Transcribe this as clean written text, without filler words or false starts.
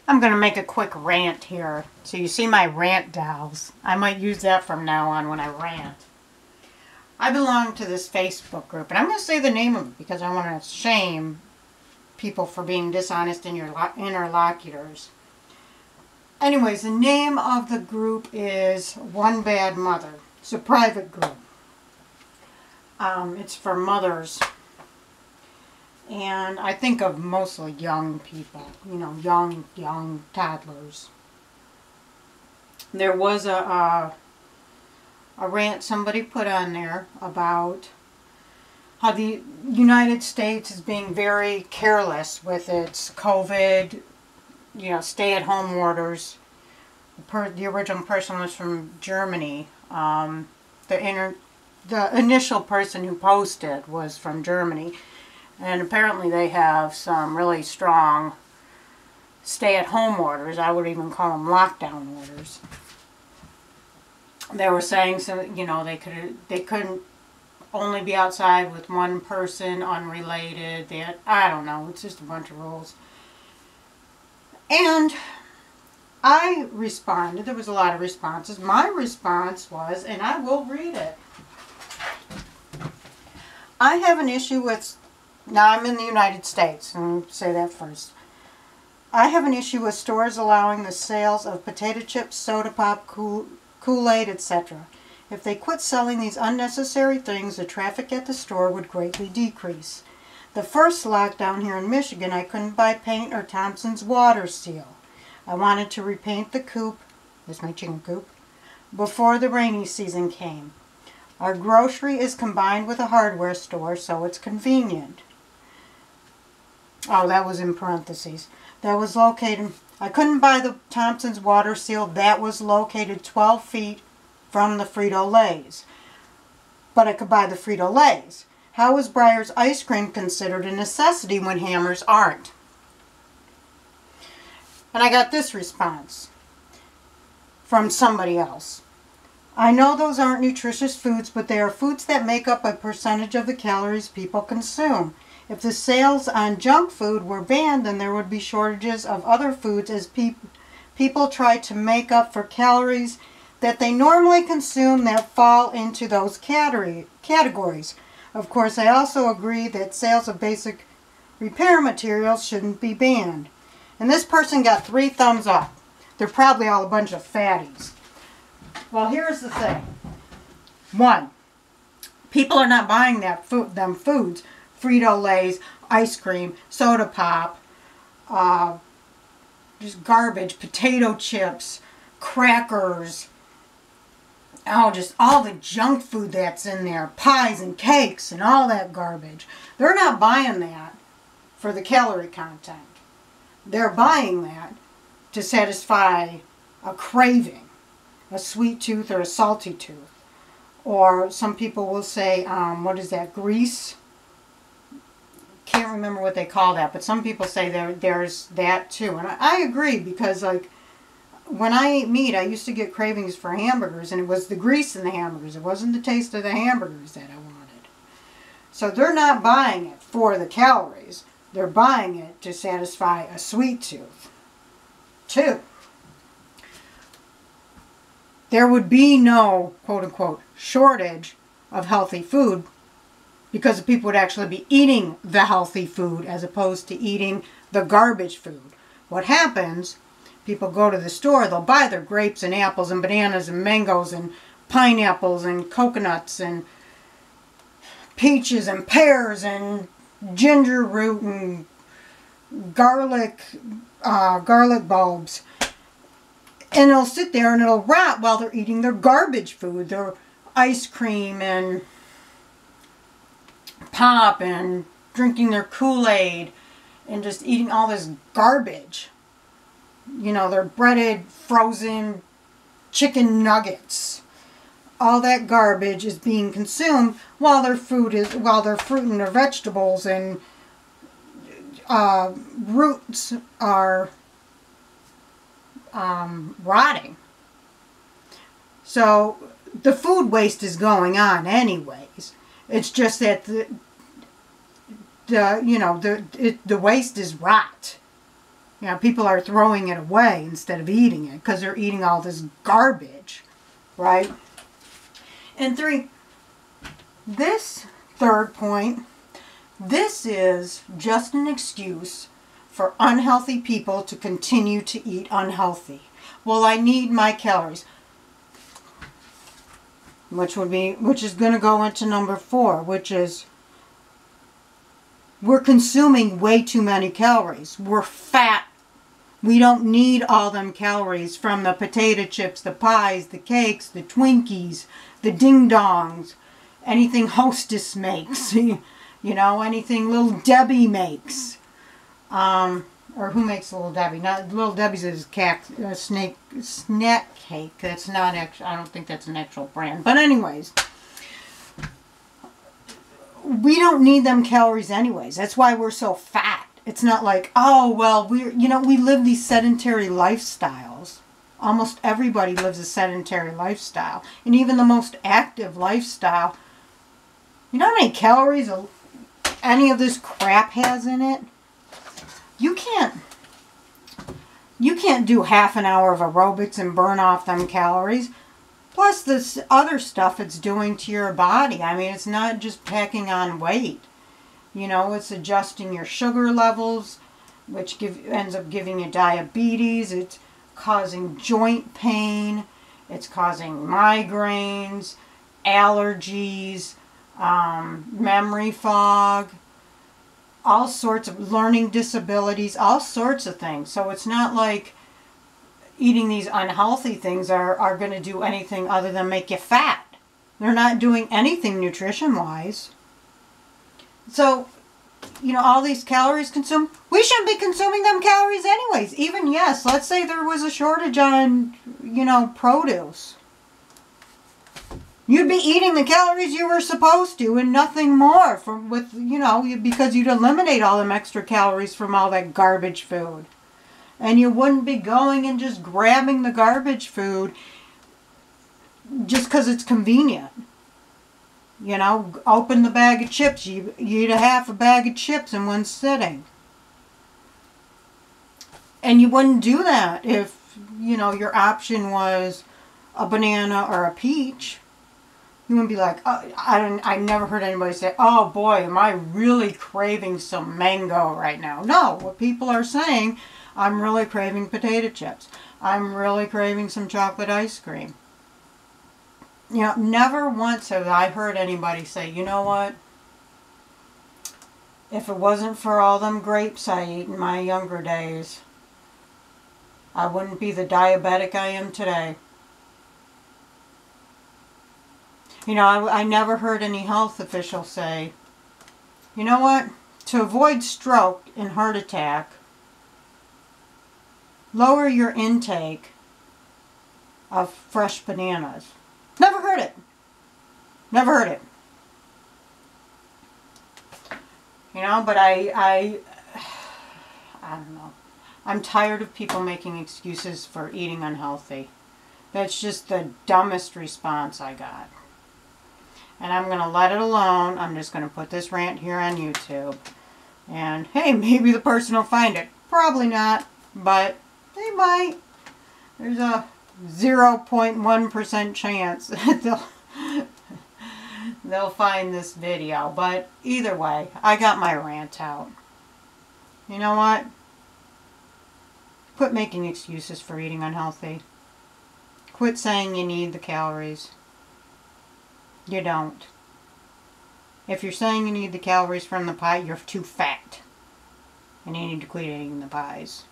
I'm going to make a quick rant here. So you see my rant dolls. I might use that from now on when I rant. I belong to this Facebook group, and I'm going to say the name of it because I want to shame people for being dishonest in your interlocutors. Anyways, the name of the group is One Bad Mother. It's a private group. It's for mothers. And I think of mostly young people, you know, young toddlers. There was a rant somebody put on there about how the United States is being very careless with its COVID, you know, stay-at-home orders. The original person was from Germany. The initial person who posted was from Germany. And apparently they have some really strong stay-at-home orders. I would even call them lockdown orders. They were saying, so you know, they couldn't only be outside with one person, unrelated. I don't know. It's just a bunch of rules. And I responded. There was a lot of responses. My response was, and I will read it. I have an issue with. Now, I'm in the United States, and say that first. I have an issue with stores allowing the sales of potato chips, soda pop, Kool-Aid, etc. If they quit selling these unnecessary things, the traffic at the store would greatly decrease. The first lockdown here in Michigan, I couldn't buy paint or Thompson's water seal. I wanted to repaint the coop, this is my chicken coop, before the rainy season came. Our grocery is combined with a hardware store, so it's convenient. Oh, that was in parentheses. That was located, I couldn't buy the Thompson's water seal. That was located 12 feet from the Frito-Lays. But I could buy the Frito-Lays. How is Breyer's ice cream considered a necessity when Hammers aren't? And I got this response from somebody else. I know those aren't nutritious foods, but they are foods that make up a percentage of the calories people consume. If the sales on junk food were banned, then there would be shortages of other foods as people try to make up for calories that they normally consume that fall into those categories. Of course, I also agree that sales of basic repair materials shouldn't be banned. And this person got 3 thumbs up. They're probably all a bunch of fatties. Well, here's the thing. 1, people are not buying them foods. Frito-Lays, ice cream, soda pop, just garbage, potato chips, crackers, just all the junk food that's in there, pies and cakes and all that garbage. They're not buying that for the calorie content. They're buying that to satisfy a craving, a sweet tooth or a salty tooth. Or some people will say, what is that, grease? Can't remember what they call that, but some people say there's that too. And I agree, because like when I ate meat, I used to get cravings for hamburgers, and it was the grease in the hamburgers. It wasn't the taste of the hamburgers that I wanted. So they're not buying it for the calories. They're buying it to satisfy a sweet tooth. 2, there would be no, quote-unquote, shortage of healthy food because the people would actually be eating the healthy food as opposed to eating the garbage food. What happens, people go to the store, they'll buy their grapes and apples and bananas and mangoes and pineapples and coconuts and peaches and pears and ginger root and garlic bulbs. And it'll sit there and it'll rot while they're eating their garbage food, their ice cream and pop and drinking their Kool-Aid and just eating all this garbage. You know, their breaded, frozen chicken nuggets. All that garbage is being consumed while their fruit and their vegetables and roots are rotting. So the food waste is going on anyways. It's just that the waste is rot. You know, people are throwing it away instead of eating it because they're eating all this garbage, right? And 3, this third point, this is just an excuse for unhealthy people to continue to eat unhealthy. Well, I need my calories, which is going to go into number 4, which is we're consuming way too many calories. We're fat. We don't need all them calories from the potato chips, the pies, the cakes, the Twinkies, the ding-dongs, anything Hostess makes, you know, anything Little Debbie makes. Or who makes Little Debbie? Not Little Debbie's is snack cake. That's not actual. I don't think that's an actual brand. But anyways, we don't need them calories anyways. That's why we're so fat. It's not like, oh well, we live these sedentary lifestyles. Almost everybody lives a sedentary lifestyle, and even the most active lifestyle. You know how many calories any of this crap has in it? You can't do half an hour of aerobics and burn off them calories. Plus this other stuff it's doing to your body. I mean, it's not just packing on weight. You know, it's adjusting your sugar levels, which ends up giving you diabetes. It's causing joint pain. It's causing migraines, allergies, memory fog, all sorts of learning disabilities, all sorts of things. So it's not like eating these unhealthy things are going to do anything other than make you fat. They're not doing anything nutrition-wise. So, you know, all these calories consumed, we shouldn't be consuming them calories anyways. Even, yes, let's say there was a shortage on, you know, produce. You'd be eating the calories you were supposed to and nothing more because you'd eliminate all them extra calories from all that garbage food. And you wouldn't be going and just grabbing the garbage food just because it's convenient. You know, open the bag of chips. You eat a half a bag of chips in one sitting. And you wouldn't do that if, you know, your option was a banana or a peach. You wouldn't be like, oh, I never heard anybody say, oh boy, am I really craving some mango right now. No, what people are saying, I'm really craving potato chips. I'm really craving some chocolate ice cream. You know, never once have I heard anybody say, you know what? If it wasn't for all them grapes I ate in my younger days, I wouldn't be the diabetic I am today. You know, I never heard any health official say, you know what? To avoid stroke and heart attack, lower your intake of fresh bananas. Never heard it. Never heard it. You know, but I don't know. I'm tired of people making excuses for eating unhealthy. That's just the dumbest response I got. And I'm going to let it alone. I'm just going to put this rant here on YouTube. And hey, maybe the person will find it. Probably not, but they might. There's a 0.1% chance that they'll find this video. But either way, I got my rant out. You know what? Quit making excuses for eating unhealthy. Quit saying you need the calories. You don't. If you're saying you need the calories from the pie, you're too fat. And you need to quit eating the pies.